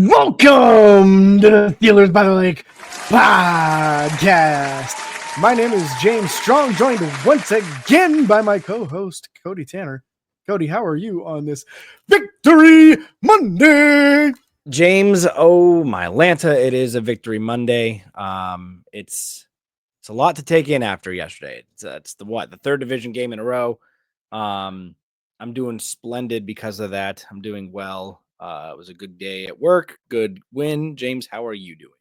Welcome to the Steelers by the Lake podcast. My name is James Strong, joined once again by my co-host, Cody Tanner. Cody, how are you on this Victory Monday? James, oh my Lanta, it is a Victory Monday. It's a lot to take in after yesterday. It's the third division game in a row. I'm doing splendid because of that. I'm doing well. It was a good day at work, good win. James, how are you doing?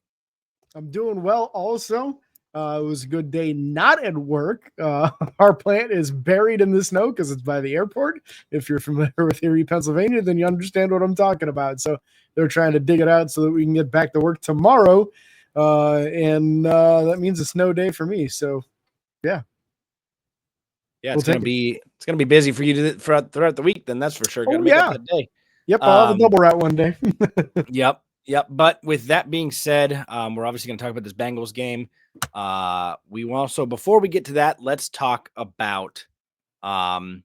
I'm doing well also. It was a good day not at work. Our plant is buried in the snow because it's by the airport. If you're familiar with Erie, Pennsylvania, then you understand what I'm talking about. So they're trying to dig it out so that we can get back to work tomorrow. And that means a snow day for me. So, yeah. Yeah, it's gonna be busy for you throughout the week. Then that's for sure. Gonna make up that day. Yep, I'll have a double route one day. Yep. But with that being said, we're obviously going to talk about this Bengals game. We also, before we get to that, let's talk about it's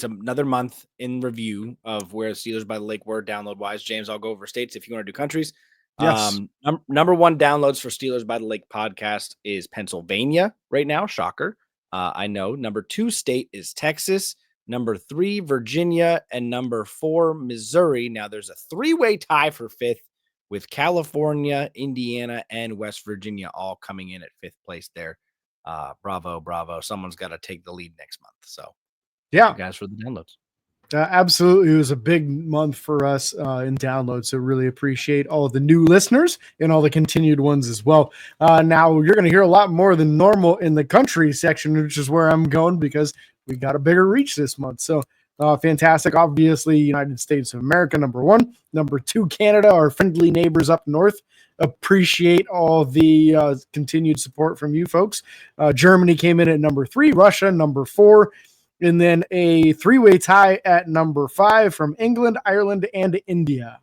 another month in review of where the Steelers by the Lake were download wise. James, I'll go over states if you want to do countries. Yes. Number one downloads for Steelers by the Lake podcast is Pennsylvania right now. Shocker. I know. Number 2 state is Texas. Number 3, Virginia, and number 4, Missouri. Now there's a 3-way tie for 5th with California, Indiana, and West Virginia all coming in at 5th place there. Bravo. Someone's got to take the lead next month. So yeah, thank you guys for the downloads. Absolutely. It was a big month for us in downloads. So really appreciate all of the new listeners and all the continued ones as well. Now you're going to hear a lot more than normal in the country section, which is where I'm going because we got a bigger reach this month. So fantastic. Obviously, United States of America, number 1. Number 2, Canada, our friendly neighbors up north. Appreciate all the continued support from you folks. Germany came in at number 3, Russia, number 4. And then a 3-way tie at number 5 from England, Ireland, and India.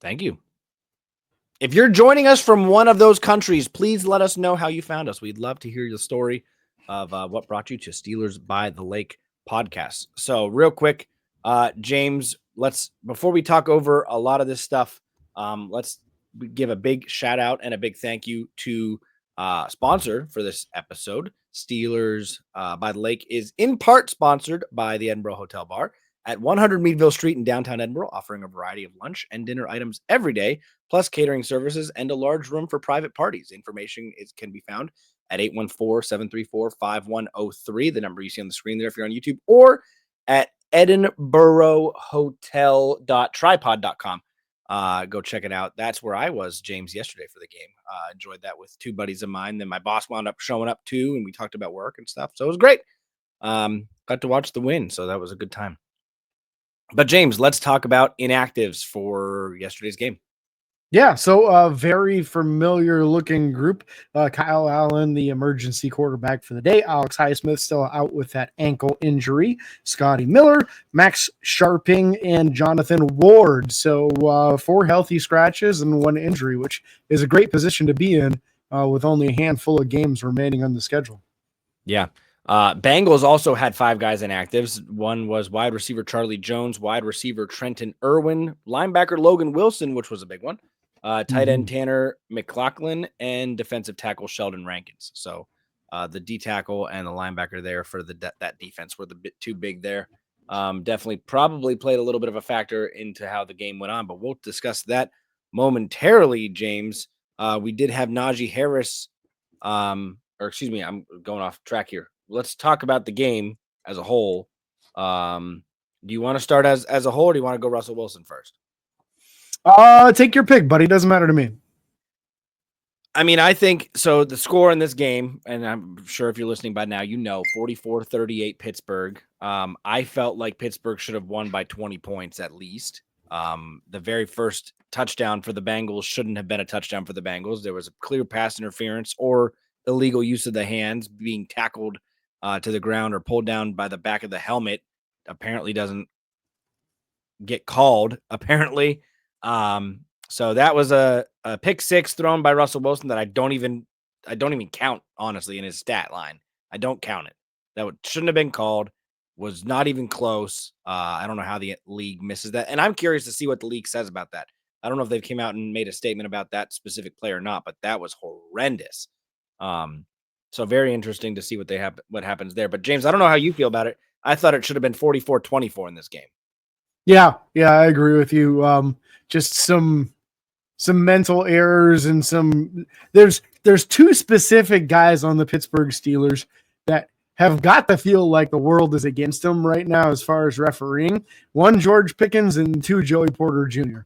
Thank you. If you're joining us from one of those countries, please let us know how you found us. We'd love to hear your story of what brought you to Steelers by the Lake podcast. So real quick, James, before we talk over a lot of this stuff, let's give a big shout out and a big thank you to sponsor for this episode. Steelers by the Lake is in part sponsored by the Edinburgh Hotel Bar at 100 Meadville Street in downtown Edinburgh, offering a variety of lunch and dinner items every day, plus catering services and a large room for private parties. Information can be found at 814-734-5103, the number you see on the screen there if you're on YouTube, or at edinburghhotel.tripod.com. Go check it out. That's where I was, James, yesterday for the game. Enjoyed that with 2 buddies of mine. Then my boss wound up showing up too, and we talked about work and stuff. So it was great. Got to watch the win, so that was a good time. But James, let's talk about inactives for yesterday's game. Yeah, so a very familiar looking group. Kyle Allen, the emergency quarterback for the day. Alex Highsmith still out with that ankle injury. Scotty Miller, Max Sharping, and Jonathan Ward. So 4 healthy scratches and 1 injury, which is a great position to be in with only a handful of games remaining on the schedule. Yeah. Bengals also had 5 guys inactives. One was wide receiver Charlie Jones, wide receiver Trenton Irwin, linebacker Logan Wilson, which was a big one. Tight end Tanner McLaughlin, and defensive tackle Sheldon Rankins. So the D tackle and the linebacker there for that defense were the bit too big there. Definitely probably played a little bit of a factor into how the game went on, but we'll discuss that momentarily, James. We did have Najee Harris, I'm going off track here. Let's talk about the game as a whole. Do you want to start as a whole, or do you want to go Russell Wilson first? Take your pick, buddy. Doesn't matter to me. I mean, I think so. The score in this game, and I'm sure if you're listening by now, 44-38 Pittsburgh. I felt like Pittsburgh should have won by 20 points at least. The very first touchdown for the Bengals shouldn't have been a touchdown for the Bengals. There was a clear pass interference or illegal use of the hands, being tackled to the ground or pulled down by the back of the helmet. Apparently doesn't get called, apparently. So that was a pick 6 thrown by Russell Wilson that I don't even count, honestly, in his stat line. I don't count it. Shouldn't have been called. was not even close. I don't know how the league misses that. And I'm curious to see what the league says about that. I don't know if they've came out and made a statement about that specific play or not, but that was horrendous. So very interesting to see what happens there. But James, I don't know how you feel about it. I thought it should have been 44-24 in this game. Yeah, I agree with you. Just some mental errors and there's two specific guys on the Pittsburgh Steelers that have got to feel like the world is against them right now as far as refereeing. One, George Pickens, and two, Joey Porter Jr.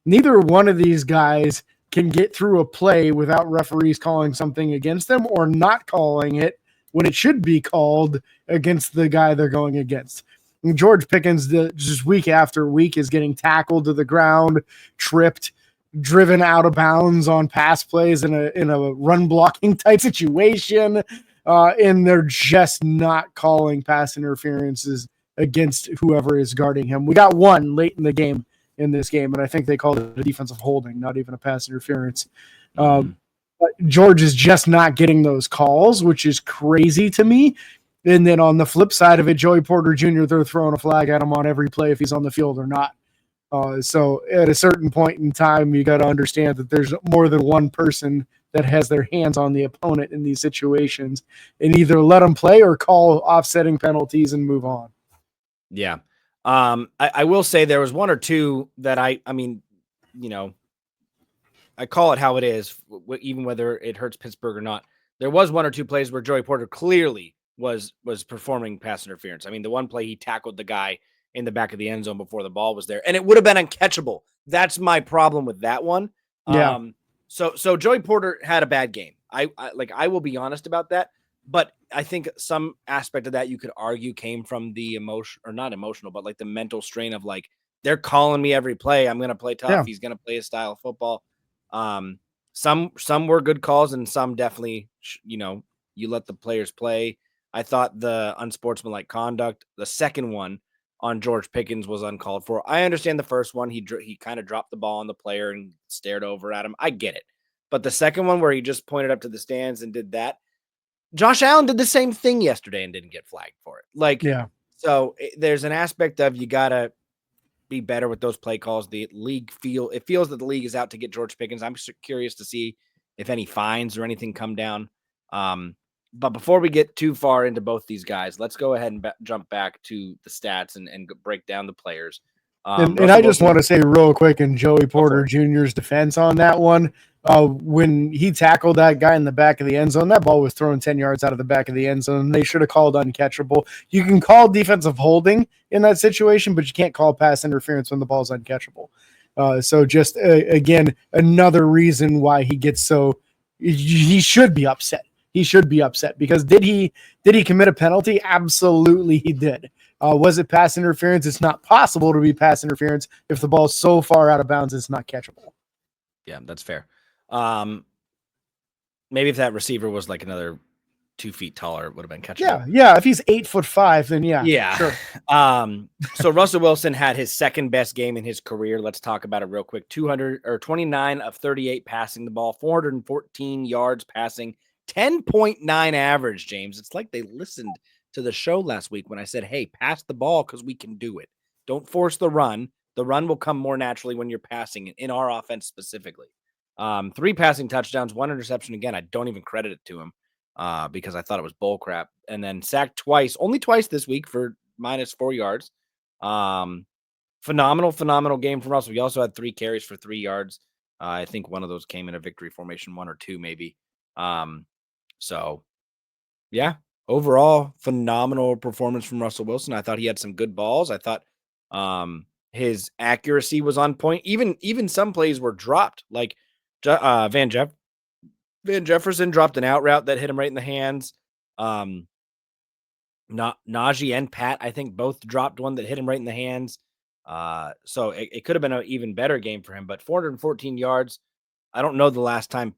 Neither one of these guys can get through a play without referees calling something against them or not calling it when it should be called against the guy they're going against. And George Pickens, just week after week, is getting tackled to the ground, tripped, driven out of bounds on pass plays in a run blocking type situation. And they're just not calling pass interferences against whoever is guarding him. We got one late in the game in this game, and I think they called it a defensive holding, not even a pass interference. But George is just not getting those calls, which is crazy to me. And then on the flip side of it, Joey Porter Jr., they're throwing a flag at him on every play if he's on the field or not. So at a certain point in time, you got to understand that there's more than one person that has their hands on the opponent in these situations, and either let them play or call offsetting penalties and move on. Yeah. I will say there was one or two that I mean, I call it how it is, even whether it hurts Pittsburgh or not. There was one or two plays where Joey Porter clearly was performing pass interference. I mean, the one play he tackled the guy in the back of the end zone before the ball was there, and it would have been uncatchable. That's my problem with that one. Yeah. So Joey Porter had a bad game. I will be honest about that, but I think some aspect of that you could argue came from the emotion, or not emotional, but like the mental strain of like, they're calling me every play. I'm going to play tough. Yeah. He's going to play his style of football. Some were good calls, and some definitely, you let the players play. I thought the unsportsmanlike conduct, the second one on George Pickens, was uncalled for. I understand the first one. He kind of dropped the ball on the player and stared over at him. I get it. But the second one where he just pointed up to the stands and did that, Josh Allen did the same thing yesterday and didn't get flagged for it. So there's an aspect of you got to be better with those play calls. The league feels that the league is out to get George Pickens. I'm curious to see if any fines or anything come down. But before we get too far into both these guys, let's go ahead and jump back to the stats and break down the players. And I just want to say real quick in Joey Porter Jr.'s defense on that one, when he tackled that guy in the back of the end zone, that ball was thrown 10 yards out of the back of the end zone. They should have called uncatchable. You can call defensive holding in that situation, but you can't call pass interference when the ball's uncatchable. So just, again, another reason why he gets he should be upset. He should be upset because did he commit a penalty? Absolutely he did. Was it pass interference? It's not possible to be pass interference if the ball's so far out of bounds it's not catchable. Yeah, that's fair. Maybe if that receiver was like another 2 feet taller, it would have been catchable. Yeah. If he's 8'5", then yeah. Sure. So Russell Wilson had his second best game in his career. Let's talk about it real quick. 29 of 38 passing the ball, 414 yards passing, 10.9 average, James. It's like they listened to the show last week when I said, hey, pass the ball because we can do it. Don't force the run. The run will come more naturally when you're passing it, in our offense specifically. 3 passing touchdowns, 1 interception. Again, I don't even credit it to him because I thought it was bull crap. And then sacked only twice this week for -4 yards. Phenomenal game from Russell. He also had 3 carries for 3 yards. I think one of those came in a victory formation, 1 or 2 maybe. So yeah, overall phenomenal performance from Russell Wilson. I thought he had some good balls. I thought his accuracy was on point. Even some plays were dropped. Like Van Jefferson dropped an out route that hit him right in the hands. Najee and Pat, I think, both dropped one that hit him right in the hands. So it could have been an even better game for him. But 414 yards. I don't know the last time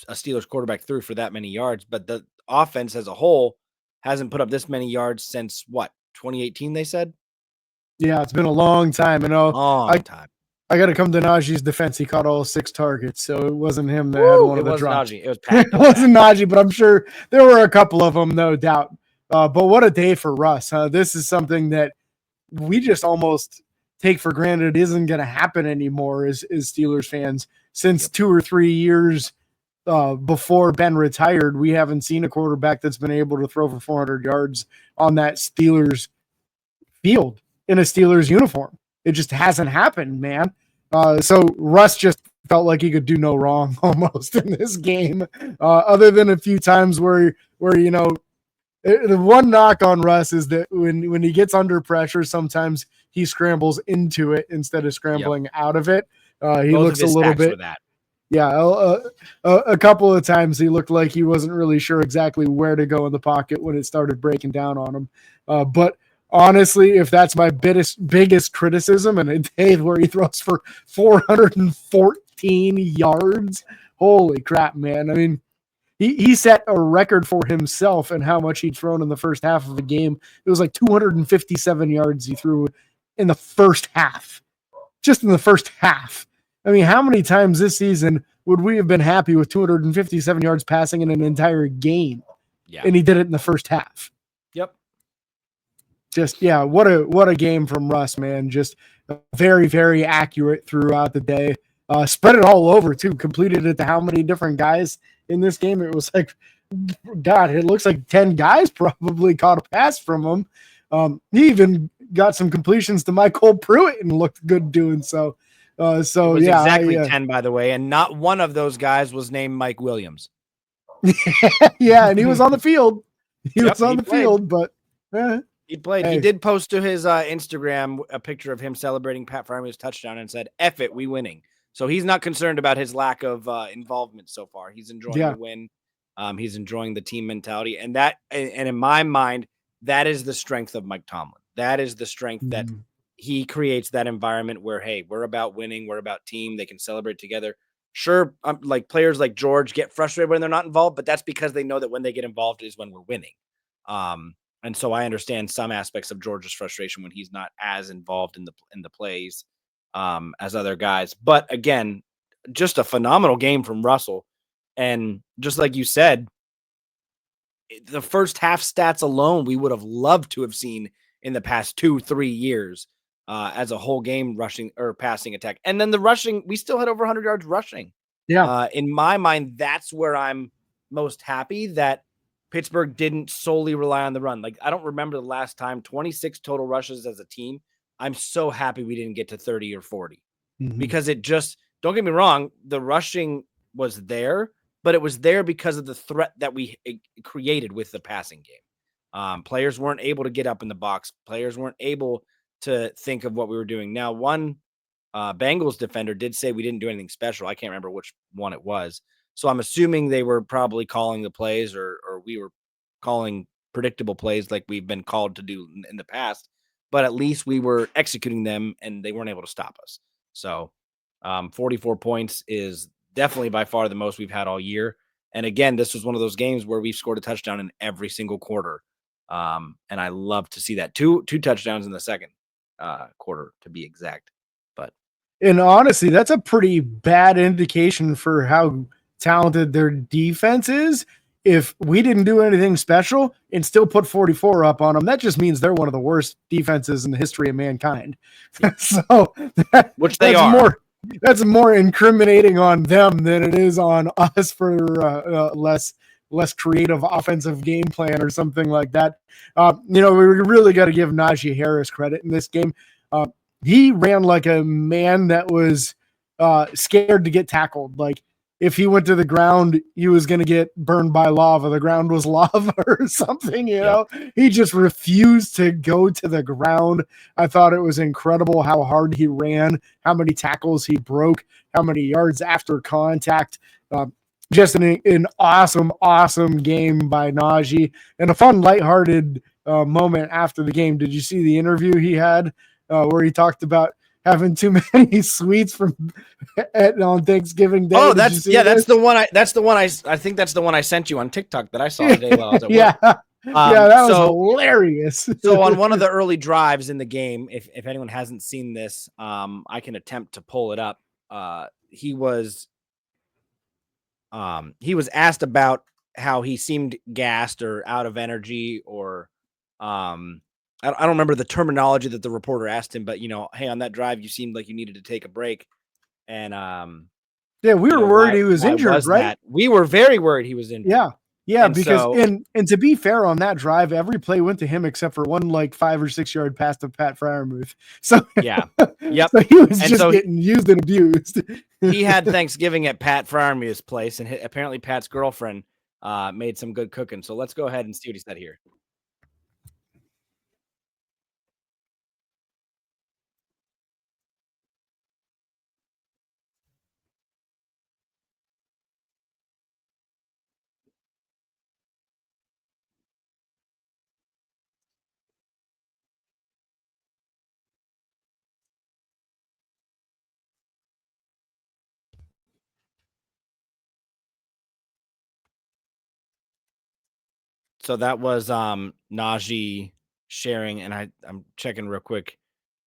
a Steelers quarterback threw for that many yards, but the offense as a whole hasn't put up this many yards since 2018, they said? Yeah, it's been a long time. Long time. I got to come to Najee's defense. He caught all 6 targets, so it wasn't him that had one of the drops. Najee. It was Pat. It wasn't Najee, but I'm sure there were a couple of them, no doubt. But what a day for Russ. This is something that we just almost take for granted isn't going to happen anymore as Steelers fans. Since 2 or 3 years before Ben retired, we haven't seen a quarterback that's been able to throw for 400 yards on that Steelers field in a Steelers uniform. It just hasn't happened, man. So Russ just felt like he could do no wrong almost in this game, other than a few times where the one knock on Russ is that when he gets under pressure, sometimes he scrambles into it instead of scrambling out of it. He Both looks a little bit. that. Yeah, a couple of times he looked like he wasn't really sure exactly where to go in the pocket when it started breaking down on him. But honestly, if that's my biggest criticism, and a day where he throws for 414 yards, holy crap, man! I mean, he set a record for himself and how much he'd thrown in the first half of the game. It was like 257 yards he threw in the first half, just in the first half. I mean, how many times this season would we have been happy with 257 yards passing in an entire game? Yeah. And he did it in the first half. Yep. Just, yeah, what a game from Russ, man. Just very, very accurate throughout the day. Spread it all over, too. Completed it to how many different guys in this game? It was like, God, it looks like 10 guys probably caught a pass from him. He even got some completions to Michael Pruitt and looked good doing so. Exactly 10, by the way, and not one of those guys was named Mike Williams. Yeah, and he was on the field. He was on the field, but he played. Hey. He did post to his Instagram a picture of him celebrating Pat Fryer's touchdown and said, "F it, we winning." So he's not concerned about his lack of involvement so far. He's enjoying the win. He's enjoying the team mentality, and in my mind, that is the strength of Mike Tomlin. That is the strength that he creates, that environment where, hey, we're about winning, we're about team. They can celebrate together. Sure, like players like George get frustrated when they're not involved, but that's because they know that when they get involved is when we're winning. And so I understand some aspects of George's frustration when he's not as involved in the plays as other guys. But again, just a phenomenal game from Russell. And just like you said, the first half stats alone, we would have loved to have seen in the past 2-3 years as a whole game rushing or passing attack. And then the rushing, we still had over 100 yards rushing. Yeah. In my mind, that's where I'm most happy that Pittsburgh didn't solely rely on the run. Like, I don't remember the last time 26 total rushes as a team. I'm so happy we didn't get to 30 or 40 because it just, don't get me wrong, the rushing was there, but it was there because of the threat that we created with the passing game. Players weren't able to get up in the box. Players weren't able to think of what we were doing. Now, one Bengals defender did say we didn't do anything special. I can't remember which one it was. So I'm assuming they were probably calling the plays or we were calling predictable plays like we've been called to do in the past. But at least we were executing them and they weren't able to stop us. So 44 points is definitely by far the most we've had all year. And again, this was one of those games where we've scored a touchdown in every single quarter. And I love to see that. Two touchdowns in the second quarter to be exact. And honestly, that's a pretty bad indication for how talented their defense is. If we didn't do anything special and still put 44 up on them, that just means they're one of the worst defenses in the history of mankind. So which they are. That's more incriminating on them than it is on us for less creative offensive game plan or something like that. We really got to give Najee Harris credit in this game. He ran like a man that was scared to get tackled. Like, if he went to the ground, he was going to get burned by lava. The ground was lava or something, you know? He just refused to go to the ground. I thought it was incredible how hard he ran, how many tackles he broke, how many yards after contact. Just an awesome, awesome game by Najee and a fun, lighthearted moment after the game. Did you see the interview he had where he talked about having too many sweets on Thanksgiving Day? Oh, that's the one. I think that's the one I sent you on TikTok that I saw today while I was at work. That was hilarious. So on one of the early drives in the game, if anyone hasn't seen this, I can attempt to pull it up. He was asked about how he seemed gassed or out of energy, or I don't remember the terminology that the reporter asked him, but hey, on that drive, you seemed like you needed to take a break. And Yeah, we were worried he was why injured, was right? that? We were very worried he was injured. Yeah. Yeah, And because so and to be fair on that drive, every play went to him except for one like 5 or 6 yard pass to Pat Fryermuth. So yeah, yep. so he was And just so getting used and abused. he had Thanksgiving at Pat Fryermuth's place, and apparently Pat's girlfriend made some good cooking. So let's go ahead and see what he said here. So that was Najee sharing, and I'm checking real quick.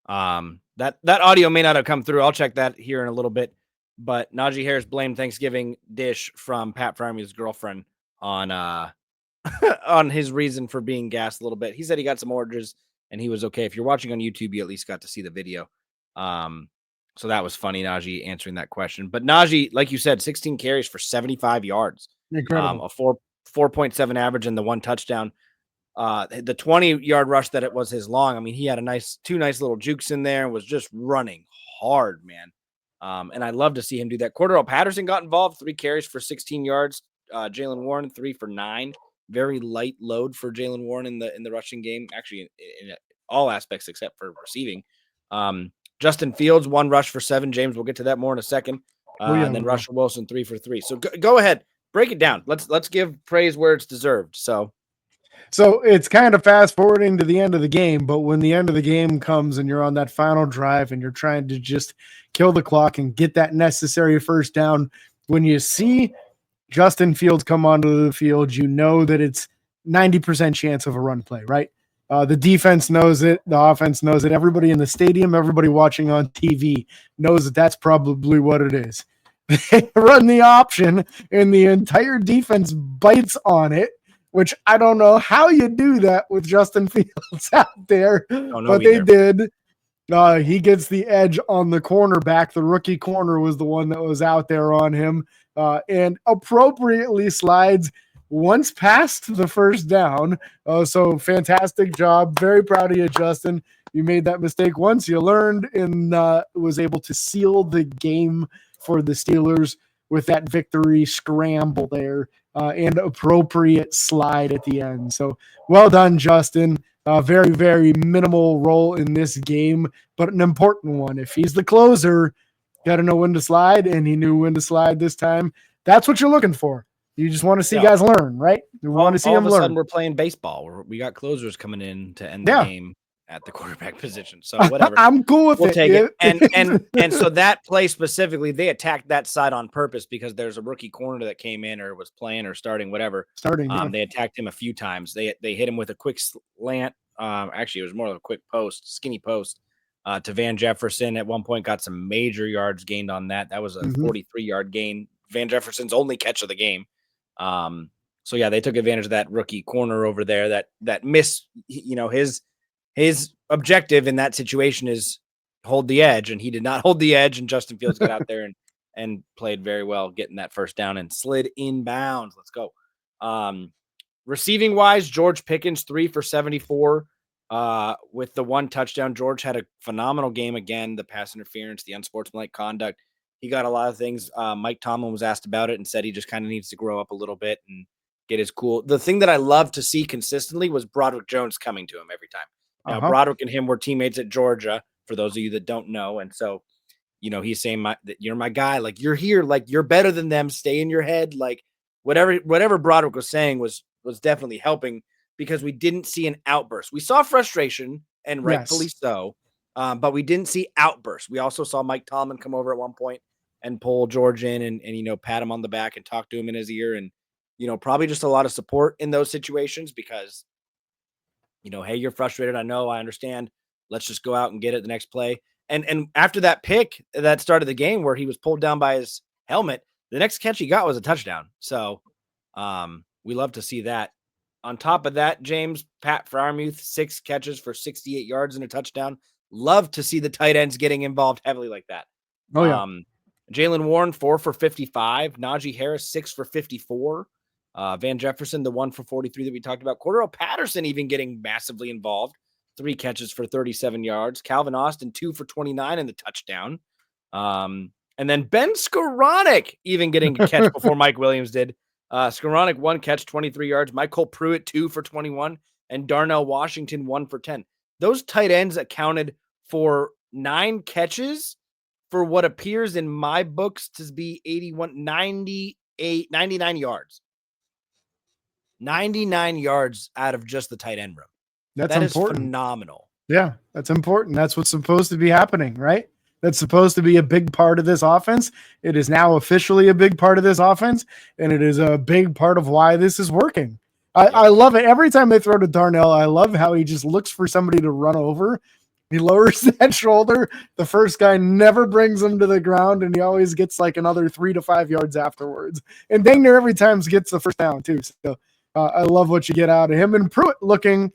That audio may not have come through. I'll check that here in a little bit. But Najee Harris blamed Thanksgiving dish from Pat Fryermuth's girlfriend on on his reason for being gassed a little bit. He said he got some orders and he was okay. If you're watching on YouTube, you at least got to see the video. Um, so that was funny, Najee answering that question. But Najee, like you said, 16 carries for 75 yards, Incredible. a 4.7 average and the one touchdown. The 20-yard rush that it was his long. I mean, he had two nice little jukes in there and was just running hard, man. And I love to see him do that. Cordell Patterson got involved, 3 carries for 16 yards. Jaylen Warren 3 for 9. Very light load for Jaylen Warren in the rushing game, actually in all aspects except for receiving. Justin Fields 1 rush for 7. James, we'll get to that more in a second. And then Russell Wilson 3 for 3. So go ahead, break it down. Let's give praise where it's deserved. So it's kind of fast forwarding to the end of the game, but when the end of the game comes and you're on that final drive and you're trying to just kill the clock and get that necessary first down, when you see Justin Fields come onto the field, you know that it's 90% chance of a run play, right? The defense knows it. The offense knows it. Everybody in the stadium, everybody watching on TV knows that that's probably what it is. They run the option and the entire defense bites on it, which I don't know how you do that with Justin Fields out there, but they did. He gets the edge on the cornerback. The rookie corner was the one that was out there on him, and appropriately slides once past the first down. So fantastic job. Very proud of you, Justin. You made that mistake once. You learned and was able to seal the game for the Steelers with that victory scramble there and appropriate slide at the end. So well done, Justin. Very, very minimal role in this game, but an important one. If he's the closer, got to know when to slide, and he knew when to slide this time. That's what you're looking for. You just want to see guys learn, right? You want to see them learn. All of a sudden, we're playing baseball. We got closers coming in to end the game at the quarterback position. So whatever. I'm cool with we'll take it. And so that play specifically, they attacked that side on purpose because there's a rookie corner that came in or was playing or starting, whatever. They attacked him a few times. They hit him with a quick slant. Actually, it was more of a quick skinny post to Van Jefferson. At one point, got some major yards gained on that. That was a 43-yard gain. Van Jefferson's only catch of the game. So yeah, they took advantage of that rookie corner over there that miss, his objective in that situation is hold the edge, and he did not hold the edge, and Justin Fields got out there and played very well, getting that first down and slid inbounds. Let's go. Receiving wise, George Pickens 3 for 74 with the 1 touchdown. George had a phenomenal game again. The pass interference, the unsportsmanlike conduct. He got a lot of things. Mike Tomlin was asked about it and said he just kind of needs to grow up a little bit and get his cool. The thing that I love to see consistently was Broderick Jones coming to him every time. Now, Broderick and him were teammates at Georgia, for those of you that don't know. And so, he's saying that you're my guy. Like, you're here. Like, you're better than them. Stay in your head. Like, whatever Broderick was saying was definitely helping because we didn't see an outburst. We saw frustration, and rightfully so, but we didn't see outbursts. We also saw Mike Tomlin come over at one point and pull George in and pat him on the back and talk to him in his ear. And, probably just a lot of support in those situations because hey, you're frustrated. I know, I understand. Let's just go out and get it the next play. And after that pick that started the game where he was pulled down by his helmet, the next catch he got was a touchdown. So We love to see that. On top of that, James, Pat Freiermuth, 6 catches for 68 yards and a touchdown. Love to see the tight ends getting involved heavily like that. Oh, yeah. Jaylen Warren, 4 for 55. Najee Harris, 6 for 54. Van Jefferson, the 1 for 43 that we talked about. Cordero Patterson even getting massively involved. 3 catches for 37 yards. Calvin Austin, 2 for 29 and the touchdown. And then Ben Skoranek even getting a catch before Mike Williams did. Skoranek, 1 catch, 23 yards. Michael Pruitt, 2 for 21. And Darnell Washington, 1 for 10. Those tight ends accounted for 9 catches for what appears in my books to be 99 yards. 99 yards out of just the tight end room. That is phenomenal. Yeah, that's important. That's what's supposed to be happening, right? That's supposed to be a big part of this offense. It is now officially a big part of this offense, and it is a big part of why this is working. I love it. Every time they throw to Darnell, I love how he just looks for somebody to run over. He lowers that shoulder. The first guy never brings him to the ground, and he always gets like another 3 to 5 yards afterwards. And dang near every time gets the first down too. So I love what you get out of him. And Pruitt looking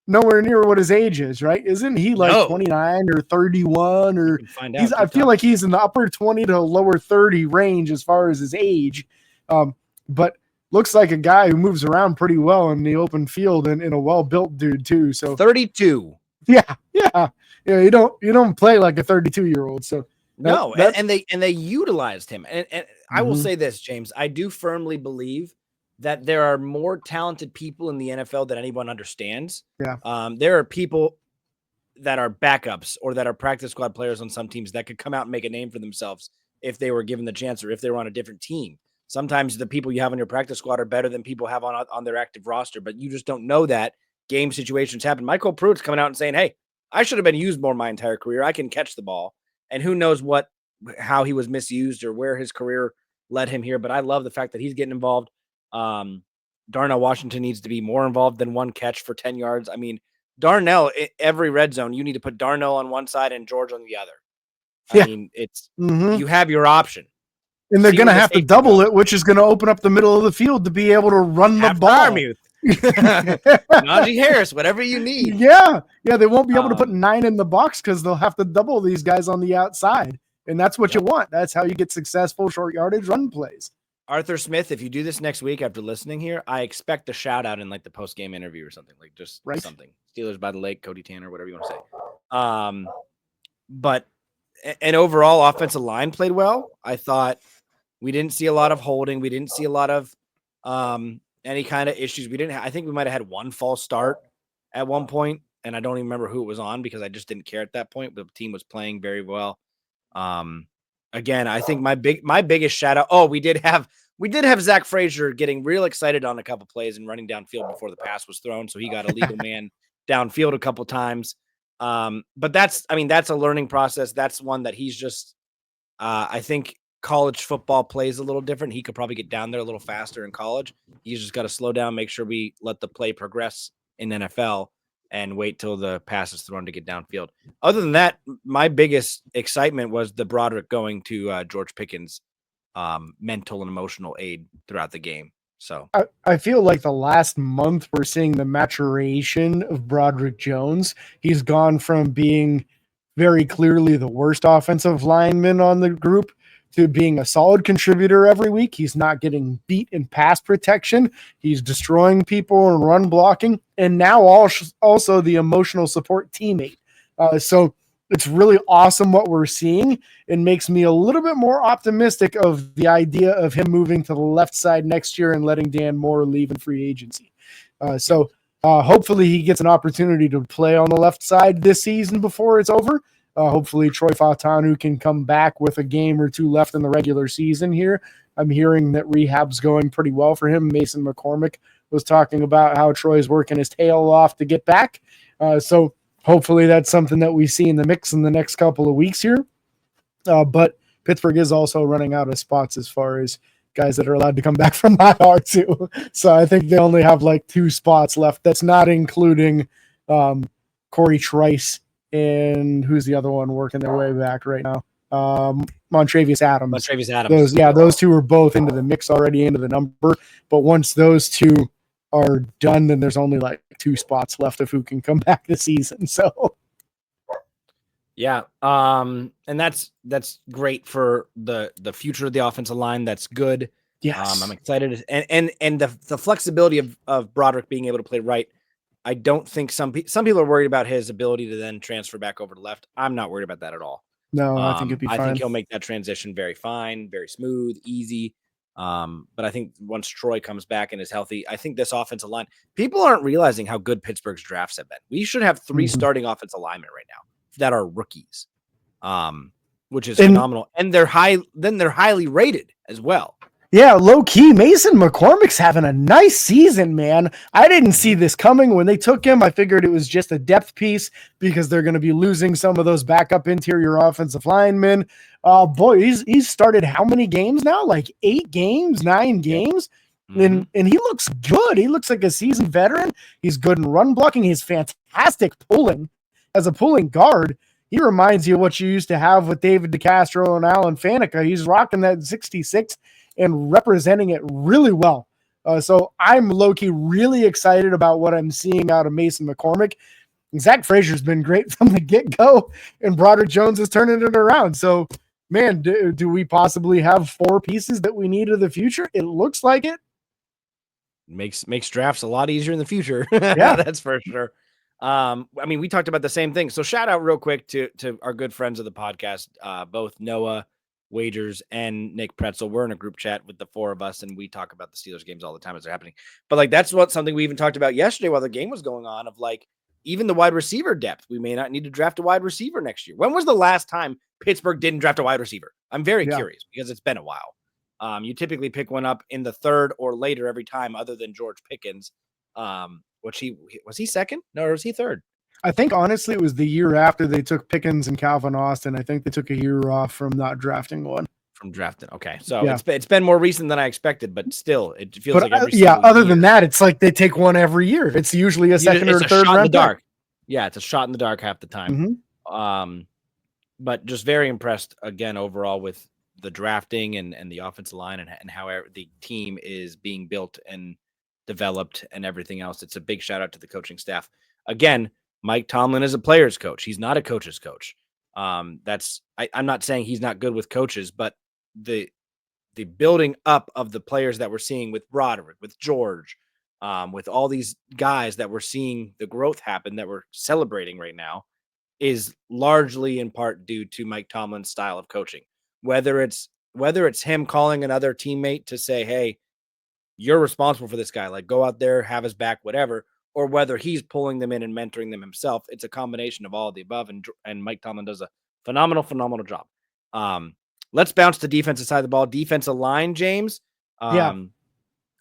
nowhere near what his age is, right? Isn't he like 29 or 31 or I feel like he's in the upper 20 to lower 30 range as far as his age. But looks like a guy who moves around pretty well in the open field and a well-built dude too. So 32. Yeah. You don't play like a 32-year-old. So and they utilized him. And I will say this, James, I do firmly believe that there are more talented people in the NFL than anyone understands. Yeah. There are people that are backups or that are practice squad players on some teams that could come out and make a name for themselves if they were given the chance or if they were on a different team. Sometimes the people you have on your practice squad are better than people have on their active roster, but you just don't know that. Game situations happen. Michael Pruitt's coming out and saying, hey, I should have been used more my entire career. I can catch the ball. And who knows how he was misused or where his career led him here. But I love the fact that he's getting involved. Darnell Washington needs to be more involved than 1 catch for 10 yards. I mean, Darnell, every red zone, you need to put Darnell on one side and George on the other. I mean, it's you have your option. And they're going to have to double it, which is going to open up the middle of the field to be able to run the ball. Najee Harris, whatever you need. Yeah, they won't be able to put 9 in the box because they'll have to double these guys on the outside. And that's what you want. That's how you get successful short yardage run plays. Arthur Smith, if you do this next week after listening here, I expect a shout out in like the post game interview or something, like just something. Steelers by the Lake, Cody Tanner, whatever you want to say. But overall, offensive line played well. I thought we didn't see a lot of holding. We didn't see a lot of any kind of issues. I think we might have had 1 false start at one point, and I don't even remember who it was on because I just didn't care at that point. But the team was playing very well. Again, I think my biggest shout out. Oh, we did have Zach Frazier getting real excited on a couple plays and running downfield before the pass was thrown, so he got a legal man downfield a couple times. But that's a learning process. That's one that he's just. I think college football plays a little different. He could probably get down there a little faster in college. He's just got to slow down, make sure we let the play progress in NFL. And wait till the pass is thrown to get downfield. Other than that, my biggest excitement was the Broderick going to George Pickens' mental and emotional aid throughout the game. So I feel like the last month we're seeing the maturation of Broderick Jones. He's gone from being very clearly the worst offensive lineman on the group to being a solid contributor every week. He's not getting beat in pass protection. He's destroying people and run blocking. And now also the emotional support teammate. So it's really awesome what we're seeing. It makes me a little bit more optimistic of the idea of him moving to the left side next year and letting Dan Moore leave in free agency. So hopefully he gets an opportunity to play on the left side this season before it's over. Hopefully Troy Fautanu can come back with a game or 2 left in the regular season here. I'm hearing that rehab's going pretty well for him. Mason McCormick was talking about how Troy's working his tail off to get back. So hopefully that's something that we see in the mix in the next couple of weeks here. But Pittsburgh is also running out of spots as far as guys that are allowed to come back from IR too. So I think they only have like 2 spots left. That's not including Corey Trice and who's the other one working their way back right now? Montravius Adams. Montravius Adams. Those two are both into the mix already, into the number. But once those two are done, then there's only like 2 spots left of who can come back this season. So yeah, and that's great for the future of the offensive line. That's good. yes, I'm excited, and the flexibility of Broderick being able to play right. I don't think some people are worried about his ability to then transfer back over to left. I'm not worried about that at all. no, I think it'd be fine. I think he'll make that transition very fine, very smooth, easy. But I think once Troy comes back and is healthy, I think this offensive line, people aren't realizing how good Pittsburgh's drafts have been. We should have 3 starting offensive linemen right now that are rookies, which is phenomenal. And they're highly rated as well. Yeah, low key, Mason McCormick's having a nice season, man. I didn't see this coming when they took him. I figured it was just a depth piece because they're going to be losing some of those backup interior offensive linemen. Boy, he's started how many games now? Like 8 games, 9 games. And he looks good. He looks like a seasoned veteran. He's good in run blocking. He's fantastic pulling as a pulling guard. He reminds you of what you used to have with David DeCastro and Alan Faneca. He's rocking that 66 and representing it really well. So I'm low-key really excited about what I'm seeing out of Mason McCormick. Zach Frazier's been great from the get-go, and Broderick Jones is turning it around. So, man, do we possibly have 4 pieces that we need in the future? It looks like it. Makes drafts a lot easier in the future. Yeah, that's for sure. I mean, we talked about the same thing. So shout out real quick to our good friends of the podcast, both Noah Wagers and Nick Pretzel. We're in a group chat with the 4 of us, and we talk about the Steelers games all the time as they're happening. But like, that's something we even talked about yesterday while the game was going on, of like, even the wide receiver depth. We may not need to draft a wide receiver next year. When was the last time Pittsburgh didn't draft a wide receiver? I'm very curious because it's been a while. You typically pick one up in the 3rd or later every time, other than George Pickens. Was he second? No, or was he 3rd? I think honestly it was the year after they took Pickens and Calvin Austin. I think they took a year off from not drafting one. From drafting. Okay. So it's been more recent than I expected, but still it feels like every other than that, it's like they take one every year. It's usually a second or third shot in the round dark. Yeah, it's a shot in the dark half the time. But just very impressed again overall with the drafting and the offensive line and how the team is being built and developed and everything else. It's a big shout out to the coaching staff. Again, Mike Tomlin is a player's coach. He's not a coach's coach. I'm not saying he's not good with coaches, but the building up of the players that we're seeing with Broderick, with George, with all these guys that we're seeing the growth happen that we're celebrating right now is largely in part due to Mike Tomlin's style of coaching. Whether it's him calling another teammate to say, hey, you're responsible for this guy, like go out there, have his back, whatever, or whether he's pulling them in and mentoring them himself. It's a combination of all of the above, and Mike Tomlin does a phenomenal job. Let's bounce to defensive side of the ball. Defensive line, James.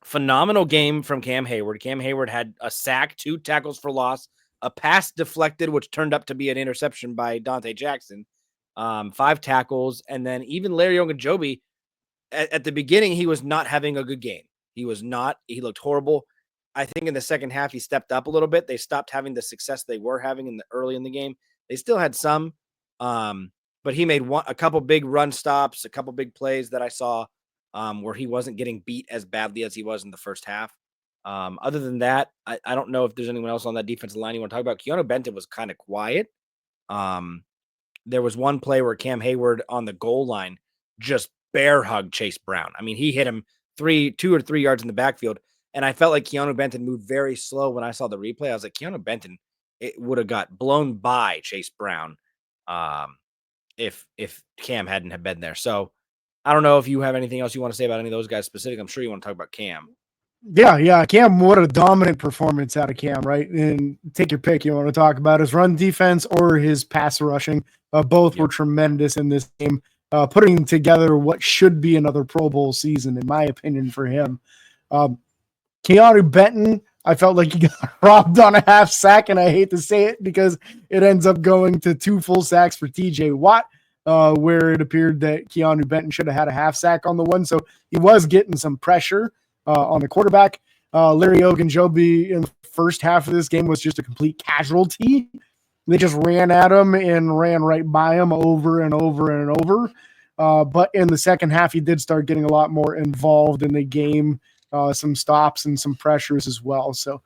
Phenomenal game from Cam Hayward. Cam Hayward had a sack, 2 tackles for loss, a pass deflected, which turned up to be an interception by Dante Jackson, 5 tackles, and then even Larry Ogunjobi, at the beginning, he was not having a good game. He looked horrible. I think in the second half, he stepped up a little bit. They stopped having the success they were having early in the game. They still had some, but he made a couple big run stops, a couple big plays that I saw where he wasn't getting beat as badly as he was in the first half. Other than that, I don't know if there's anyone else on that defensive line you want to talk about. Keanu Benton was kind of quiet. There was one play where Cam Hayward on the goal line just bear hugged Chase Brown. I mean, he hit him 2 or 3 yards in the backfield. And I felt like Keanu Benton moved very slow when I saw the replay. I was like, Keanu Benton, it would have got blown by Chase Brown if Cam hadn't have been there. So I don't know if you have anything else you want to say about any of those guys specific. I'm sure you want to talk about Cam. Yeah. Cam, what a dominant performance out of Cam, right? And take your pick. You want to talk about his run defense or his pass rushing. Both were tremendous in this game, putting together what should be another Pro Bowl season, in my opinion, for him. Keanu Benton, I felt like he got robbed on a half sack, and I hate to say it because it ends up going to 2 full sacks for TJ Watt, where it appeared that Keanu Benton should have had a half sack on the one. So he was getting some pressure on the quarterback. Larry Ogunjobi in the first half of this game was just a complete casualty. They just ran at him and ran right by him over and over and over. But in the second half, he did start getting a lot more involved in the game, some stops and some pressures as well. So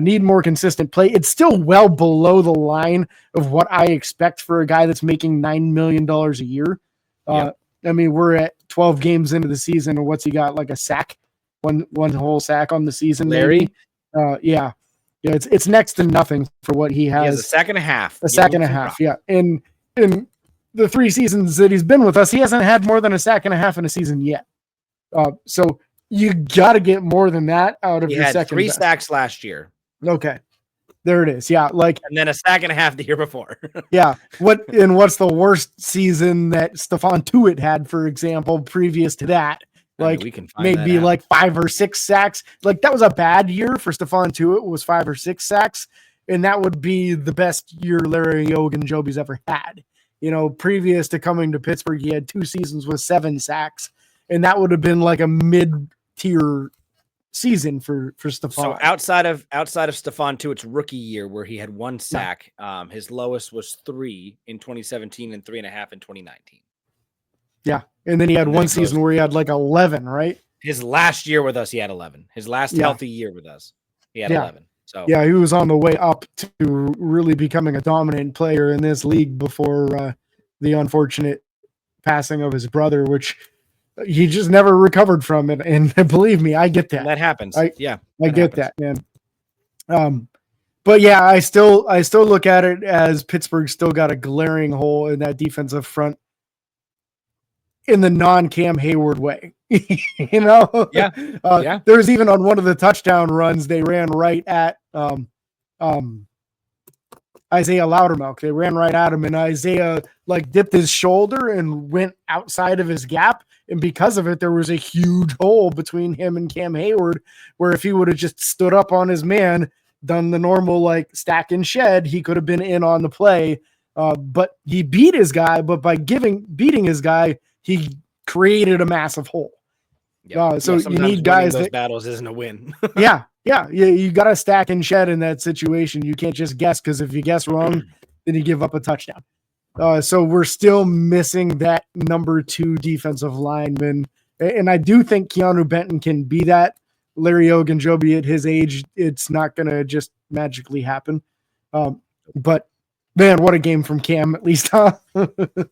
need more consistent play. It's still well below the line of what I expect for a guy that's making $9 million a year. I mean, we're at 12 games into the season, and what's he got? Like a sack, one whole sack on the season, Larry? maybe. Yeah, it's next to nothing for what he has. He has a sack and a half. A sack and a half, yeah. And in the 3 seasons that he's been with us, he hasn't had more than a sack and a half in a season yet. So you got to get more than that out of your second. He had 3 sacks last year. Okay. There it is. Yeah. And then a sack and a half the year before. Yeah. What's the worst season that Stephon Tuitt had, for example, previous to that? We can find maybe like 5 or 6 sacks. Like that was a bad year for Stephon Tuitt, was 5 or 6 sacks. And that would be the best year Larry Ogunjobi's ever had. Previous to coming to Pittsburgh, he had 2 seasons with 7 sacks. And that would have been like a mid-tier season for Stephon. So outside of Stephon Tuitt's rookie year, where he had 1 sack, his lowest was 3 in 2017 and 3.5 in 2019. Yeah, and then he had one season where he had like 11, right? His last year with us, he had 11. His last healthy year with us, he had 11. So yeah, he was on the way up to really becoming a dominant player in this league before the unfortunate passing of his brother, which he just never recovered from it. And believe me, I get that. That happens. I get that, man. But yeah, I still look at it as Pittsburgh still got a glaring hole in that defensive front in the non-Cam Hayward way. Yeah. There's even on one of the touchdown runs, they ran right at Isaiah Loudermilk. They ran right at him, and Isaiah dipped his shoulder and went outside of his gap. And because of it, there was a huge hole between him and Cam Hayward, where if he would have just stood up on his man, done the normal stack and shed, he could have been in on the play. But he beat his guy, but by beating his guy, he created a massive hole. So you need guys those battles isn't a win. Yeah. You got to stack and shed in that situation. You can't just guess, because if you guess wrong, then you give up a touchdown. So we're still missing that number 2 defensive lineman. And I do think Keanu Benton can be that. Larry Ogunjobi at his age, it's not going to just magically happen. But man, what a game from Cam, at least, huh?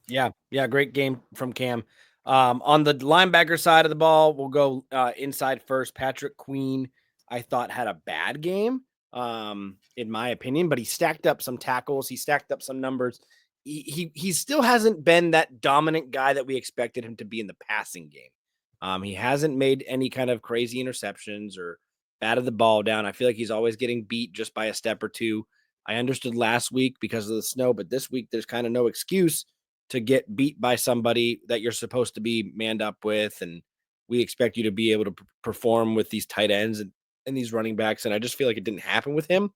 Yeah, great game from Cam. On the linebacker side of the ball, we'll go inside first. Patrick Queen, I thought, had a bad game, in my opinion, but he stacked up some tackles. He stacked up some numbers. He still hasn't been that dominant guy that we expected him to be in the passing game. He hasn't made any kind of crazy interceptions or batted the ball down. I feel like he's always getting beat just by a step or two. I understood last week because of the snow, but this week there's kind of no excuse to get beat by somebody that you're supposed to be manned up with. And we expect you to be able to perform with these tight ends and these running backs. And I just feel like it didn't happen with him.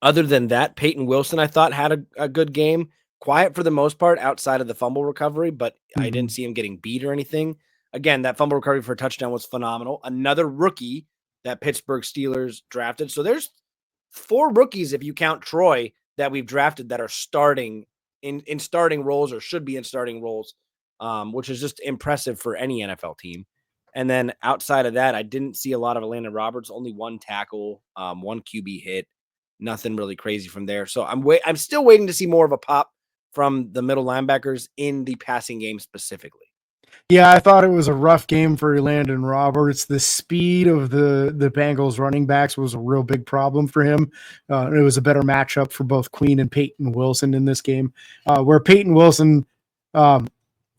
Other than that, Peyton Wilson, I thought, had a good game. Quiet for the most part outside of the fumble recovery, but I didn't see him getting beat or anything. Again, that fumble recovery for a touchdown was phenomenal. Another rookie that Pittsburgh Steelers drafted. So there's 4 rookies, if you count Troy, that we've drafted that are starting in starting roles or should be in starting roles, which is just impressive for any NFL team. And then outside of that, I didn't see a lot of Landon Roberts, only 1 tackle, 1 QB hit, nothing really crazy from there. So I'm still waiting to see more of a pop from the middle linebackers in the passing game specifically. Yeah, I thought it was a rough game for Landon Roberts. The speed of the Bengals running backs was a real big problem for him. It was a better matchup for both Queen and Peyton Wilson in this game, where Peyton Wilson, what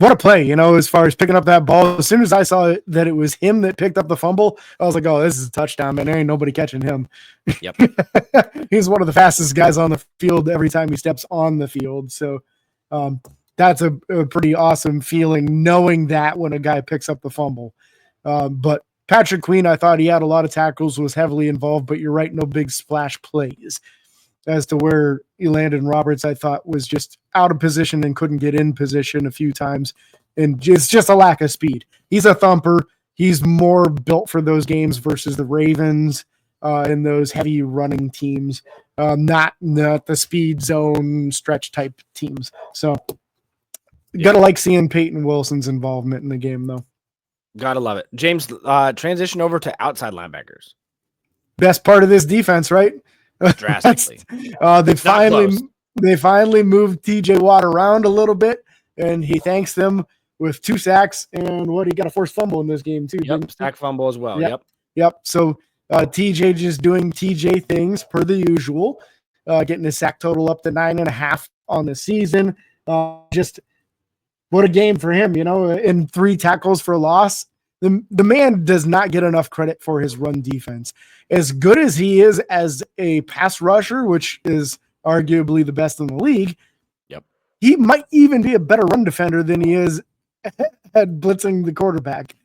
a play, as far as picking up that ball. As soon as I saw that it was him that picked up the fumble, I was like, oh, this is a touchdown, man. There ain't nobody catching him. Yep. He's one of the fastest guys on the field every time he steps on the field. So that's a pretty awesome feeling, knowing that when a guy picks up the fumble. But Patrick Queen, I thought he had a lot of tackles, was heavily involved, but you're right, no big splash plays. As to where Landon Roberts, I thought, was just out of position and couldn't get in position a few times. And it's just a lack of speed. He's a thumper. He's more built for those games versus the Ravens and those heavy running teams, not the speed zone stretch type teams. So Gotta like seeing Peyton Wilson's involvement in the game, though. Gotta love it. James, transition over to outside linebackers. Best part of this defense, right? Drastically. They finally moved TJ Watt around a little bit, and he thanks them with 2 sacks and he got a forced fumble in this game too. Yep, sack fumble as well. Yep. So TJ just doing TJ things per the usual, getting his sack total up to 9.5 on the season. Just what a game for him, and 3 tackles for loss. The man does not get enough credit for his run defense. As good as he is as a pass rusher, which is arguably the best in the league, he might even be a better run defender than he is at blitzing the quarterback.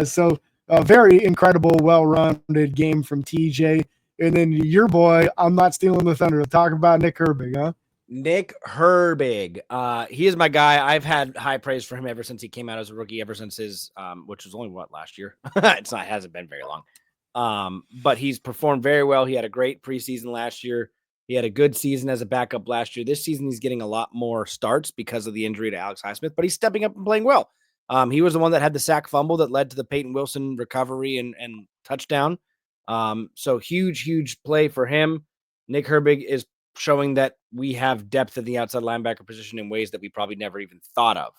So a very incredible, well-rounded game from TJ. And then your boy, I'm not stealing the thunder. Talk about Nick Herbig, huh? Nick Herbig. He is my guy. I've had high praise for him ever since he came out as a rookie, ever since his, which was only last year. It hasn't been very long. But he's performed very well. He had a great preseason last year. He had a good season as a backup last year. This season, he's getting a lot more starts because of the injury to Alex Highsmith, but he's stepping up and playing well. He was the one that had the sack fumble that led to the Peyton Wilson recovery and touchdown. So huge play for him. Nick Herbig is showing that we have depth at the outside linebacker position in ways that we probably never even thought of.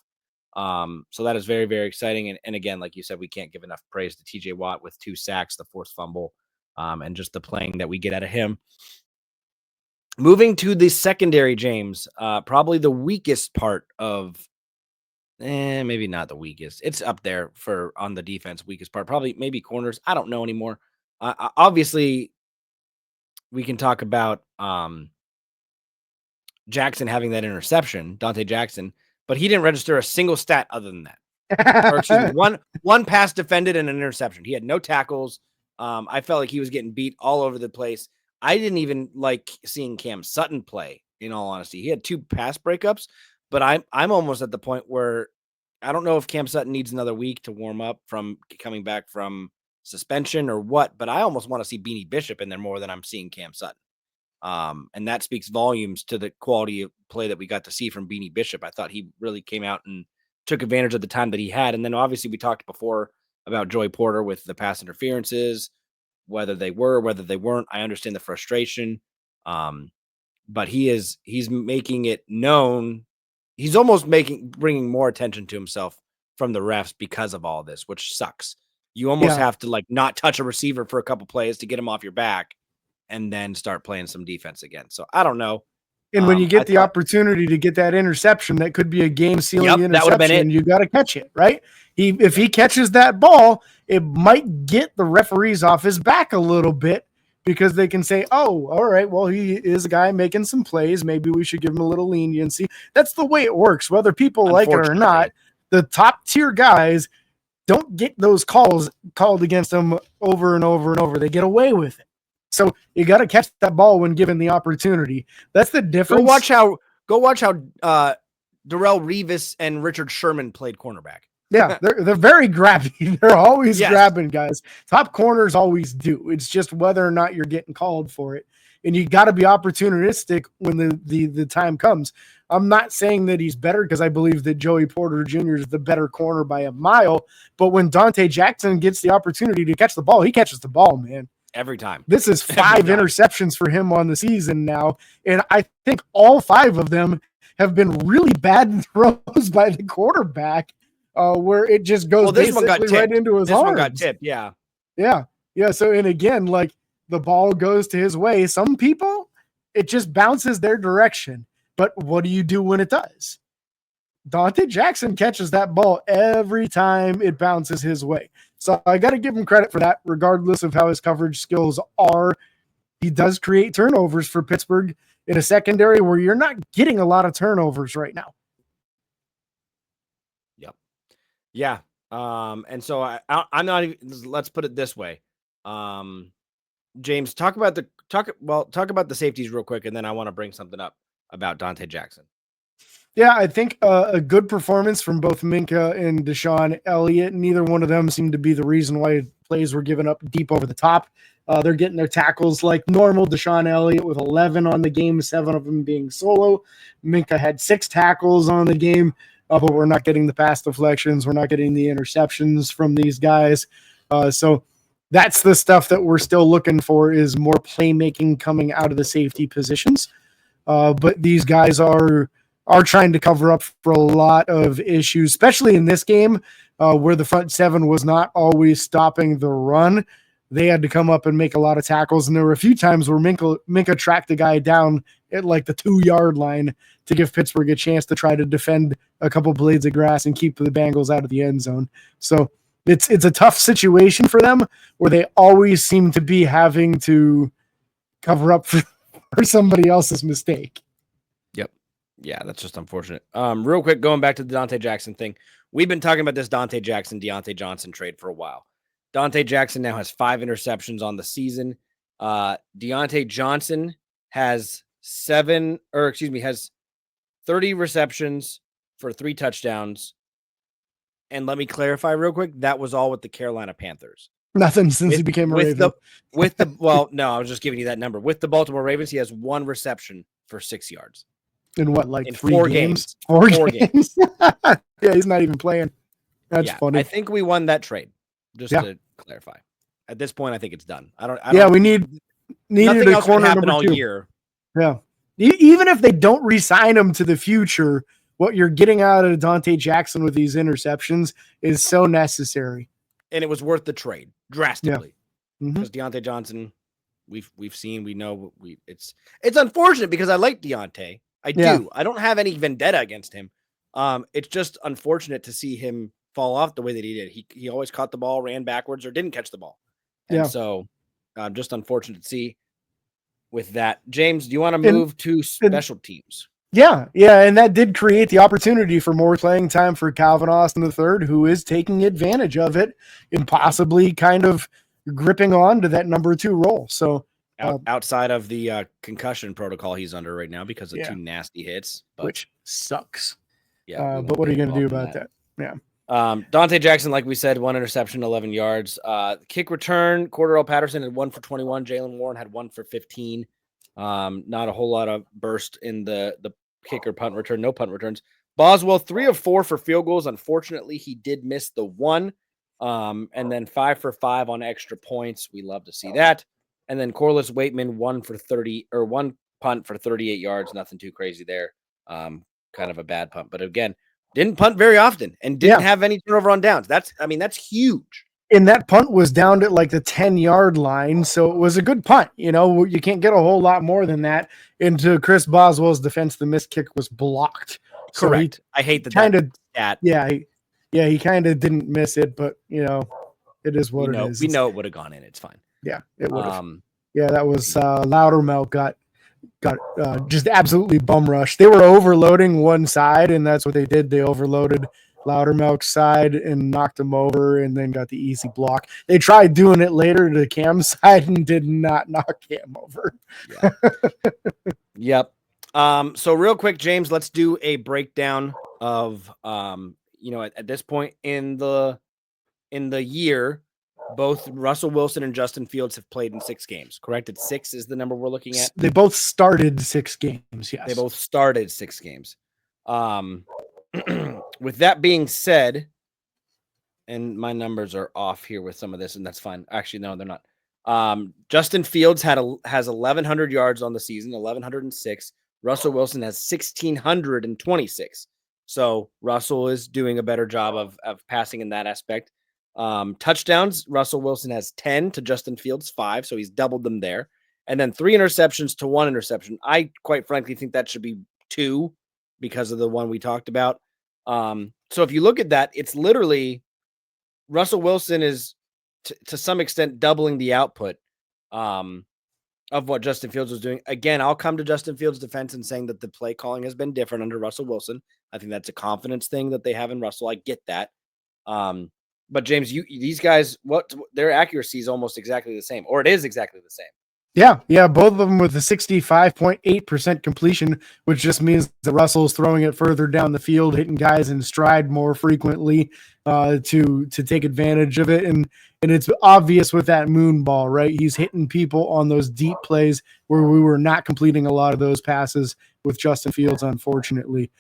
So that is very, very exciting. And again, like you said, we can't give enough praise to TJ Watt with 2 sacks, the forced fumble, and just the playing that we get out of him. Moving to the secondary, James, probably the weakest part of, maybe not the weakest. It's up there on the defense, weakest part, probably maybe corners. I don't know anymore. Obviously, we can talk about Jackson having that interception, Dante Jackson, but he didn't register a single stat other than that. Or excuse me, one pass defended and an interception. He had no tackles. I felt like he was getting beat all over the place. I didn't even like seeing Cam Sutton play, in all honesty. He had 2 pass breakups, but I'm almost at the point where I don't know if Cam Sutton needs another week to warm up from coming back from suspension or what, but I almost want to see Beanie Bishop in there more than I'm seeing Cam Sutton. And that speaks volumes to the quality of play that we got to see from Beanie Bishop. I thought he really came out and took advantage of the time that he had. And then obviously we talked before about Joey Porter with the pass interferences, whether they were, whether they weren't. I understand the frustration. But he's making it known. He's almost bringing more attention to himself from the refs because of all this, which sucks. You almost have to not touch a receiver for a couple plays to get him off your back and then start playing some defense again. So I don't know. And when you get the opportunity to get that interception, that could be a game-sealing interception. That would have been it. You got to catch it, right? If he catches that ball, it might get the referees off his back a little bit because they can say, oh, all right, well, he is a guy making some plays. Maybe we should give him a little leniency. That's the way it works, whether people like it or not. The top-tier guys don't get those calls called against them over and over and over. They get away with it. So you got to catch that ball when given the opportunity. That's the difference. Go watch how Darrelle Revis and Richard Sherman played cornerback. Yeah, they're very grabby. They're always grabbing guys. Top corners always do. It's just whether or not you're getting called for it. And you got to be opportunistic when the time comes. I'm not saying that he's better because I believe that Joey Porter Jr. is the better corner by a mile. But when Dante Jackson gets the opportunity to catch the ball, he catches the ball, man. Every time. This is 5 interceptions for him on the season now. And I think all 5 of them have been really bad throws by the quarterback where it just goes basically right into his arms. This one got tipped, yeah. Yeah. So, and again, the ball goes to his way. Some people, it just bounces their direction. But what do you do when it does? Dante Jackson catches that ball every time it bounces his way. So I got to give him credit for that, regardless of how his coverage skills are. He does create turnovers for Pittsburgh in a secondary where you're not getting a lot of turnovers right now. Yep. Yeah. And so I'm not even, let's put it this way. James, talk about the safeties real quick, and then I want to bring something up about Dante Jackson. Yeah, I think a good performance from both Minka and Deshaun Elliott. Neither one of them seemed to be the reason why plays were given up deep over the top. They're getting their tackles like normal. Deshaun Elliott with 11 on the game, 7 of them being solo. Minka had 6 tackles on the game. but we're not getting the pass deflections. We're not getting the interceptions from these guys. So that's the stuff that we're still looking for, is more playmaking coming out of the safety positions. But these guys are trying to cover up for a lot of issues, especially in this game where the front seven was not always stopping the run. They had to come up and make a lot of tackles, and there were a few times where Minka tracked the guy down at like the 2-yard line to give Pittsburgh a chance to try to defend a couple blades of grass and keep the Bengals out of the end zone. So it's a tough situation for them, where they always seem to be having to cover up for somebody else's mistake. Yep. Yeah, that's just unfortunate. Real quick, going back to the Dante Jackson thing. We've been talking about this Dante Jackson, Deontay Johnson trade for a while. Dante Jackson now has 5 interceptions on the season. Deontay Johnson has 30 receptions for 3 touchdowns. And let me clarify real quick. That was all with the Carolina Panthers. Nothing since he became a Raven. Well, no, I was just giving you that number. With the Baltimore Ravens, he has 1 reception for 6 yards. In what, like in 3 4 games? Four 4 games. Yeah, he's not even playing. That's funny. I think we won that trade. Just to clarify. At this point, I think it's done. I don't we needed nothing a else corner happen number all 2. year. Yeah. Even if they don't re-sign him to the future, what you're getting out of Dante Jackson with these interceptions is so necessary. And it was worth the trade drastically. Yeah. Because Deontay Johnson, we've seen, we know it's unfortunate because I like Deontay. I do. I don't have any vendetta against him. It's just unfortunate to see him fall off the way that he did. He always caught the ball, ran backwards, or didn't catch the ball. And so just unfortunate to see with that. James, do you want to move to special teams? Yeah, and that did create the opportunity for more playing time for Calvin Austin III, who is taking advantage of it and possibly kind of gripping on to that number 2 role. So outside of the concussion protocol he's under right now because of 2 nasty hits, which sucks. Yeah, but what are you going to do about that? Yeah. Dante Jackson, like we said, 1 interception, 11 yards. Kick return, Cordero Patterson had 1 for 21. Jalen Warren had 1 for 15. Not a whole lot of burst in the kick or punt return. No punt returns. Boswell, 3 of 4 for field goals. Unfortunately, he did miss the 1. And then 5 for 5 on extra points. We love to see that. And then Corliss Waitman, 1 punt for 38 yards. Nothing too crazy there. Kind of a bad punt, but again, didn't punt very often and didn't have any turnover on downs. That's huge. And that punt was down at like the 10-yard line, so it was a good punt. You know, you can't get a whole lot more than that. Into Chris Boswell's defense, the missed kick was blocked. Correct. So I hate that. He kind of didn't miss it, but you know, it is what it is. We know it would have gone in. It's fine. Yeah, it would have. That was Loudermilk got just absolutely bum rushed. They were overloading one side, and that's what they did. They overloaded Loudermilk's side and knocked him over, and then got the easy block. They tried doing it later to Cam's side and did not knock Cam over. Yep. So real quick, James, let's do a breakdown of at this point in the year, both Russell Wilson and Justin Fields have played in 6 games, correct? It's 6 is the number we're looking at. They both started 6 games. Yes. They both started 6 games. With that being said, and my numbers are off here with some of this, and that's fine. Actually, no, they're not. Justin Fields has 1,100 yards on the season, 1,106. Russell Wilson has 1,626. So Russell is doing a better job of passing in that aspect. Touchdowns, Russell Wilson has 10 to Justin Fields 5, so he's doubled them there. And then 3 interceptions to 1 interception. I quite frankly think that should be 2 because of the one we talked about. So if you look at that, it's literally Russell Wilson is to some extent doubling the output of what Justin Fields was doing. Again, I'll come to Justin Fields' defense and saying that the play calling has been different under Russell Wilson. I think that's a confidence thing that they have in Russell. I get that. But James, these guys, their accuracy is almost exactly the same, or it is exactly the same. Yeah, both of them with a 65.8% completion, which just means that Russell's throwing it further down the field, hitting guys in stride more frequently. to take advantage of it. And it's obvious with that moon ball, right? He's hitting people on those deep plays where we were not completing a lot of those passes with Justin Fields, unfortunately.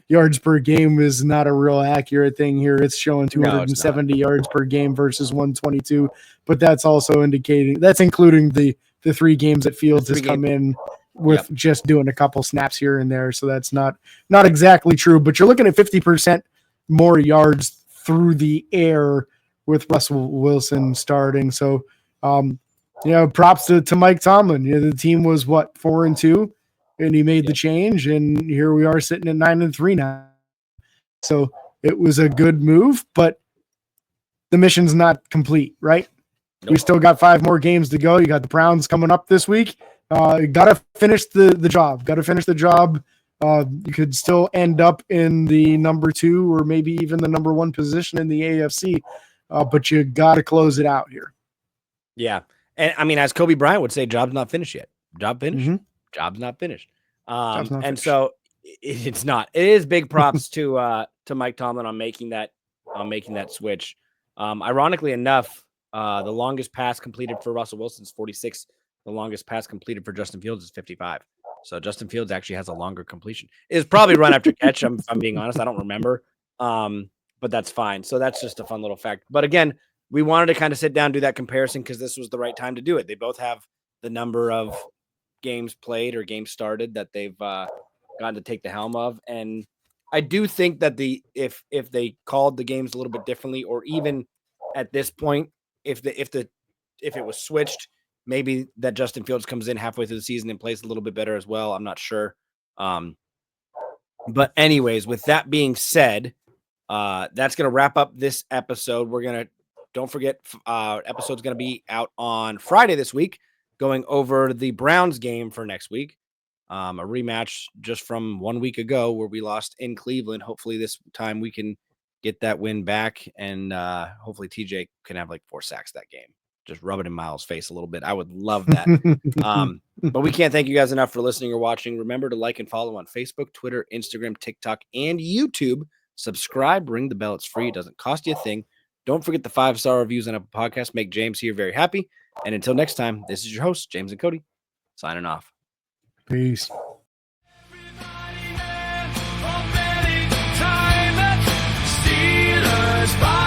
Yards per game is not a real accurate thing here. It's showing 270 yards per game versus 122, but that's also including the 3 games that Fields has come in with just doing a couple snaps here and there. So that's not exactly true, but you're looking at 50% more yards through the air with Russell Wilson starting. So, props to Mike Tomlin. The team was 4-2, and he made the change, and here we are sitting at 9-3 now. So it was a good move, but the mission's not complete, right? Nope. We still got 5 more games to go. You got the Browns coming up this week. Got to finish the job. You could still end up in the number 2 or maybe even the number 1 position in the AFC, but you got to close it out here. Yeah. And I mean, as Kobe Bryant would say, job's not finished yet. Job finished. Mm-hmm. Job's not finished. Job's not finished. So it's not. It is big props to Mike Tomlin on making that switch. Ironically enough, the longest pass completed for Russell Wilson is 46. The longest pass completed for Justin Fields is 55. So Justin Fields actually has a longer completion. It's probably run after catch. I'm being honest. I don't remember. But that's fine. So that's just a fun little fact. But again, we wanted to kind of sit down, do that comparison because this was the right time to do it. They both have the number of games played or games started that they've gotten to take the helm of. And I do think that if they called the games a little bit differently, or even at this point, if it was switched, maybe that Justin Fields comes in halfway through the season and plays a little bit better as well. I'm not sure. But anyways, with that being said, that's going to wrap up this episode. Don't forget, episode's going to be out on Friday this week, going over the Browns game for next week. A rematch just from 1 week ago where we lost in Cleveland. Hopefully this time we can get that win back, and hopefully TJ can have 4 sacks that game. Just rub it in Miles' face a little bit. I would love that. But we can't thank you guys enough for listening or watching. Remember to like and follow on Facebook, Twitter, Instagram, TikTok, and YouTube. Subscribe, ring the bell. It's free. It doesn't cost you a thing. Don't forget the 5-star reviews on Apple Podcasts. Make James here very happy. And until next time, this is your host, James and Cody, signing off. Peace. Steelers.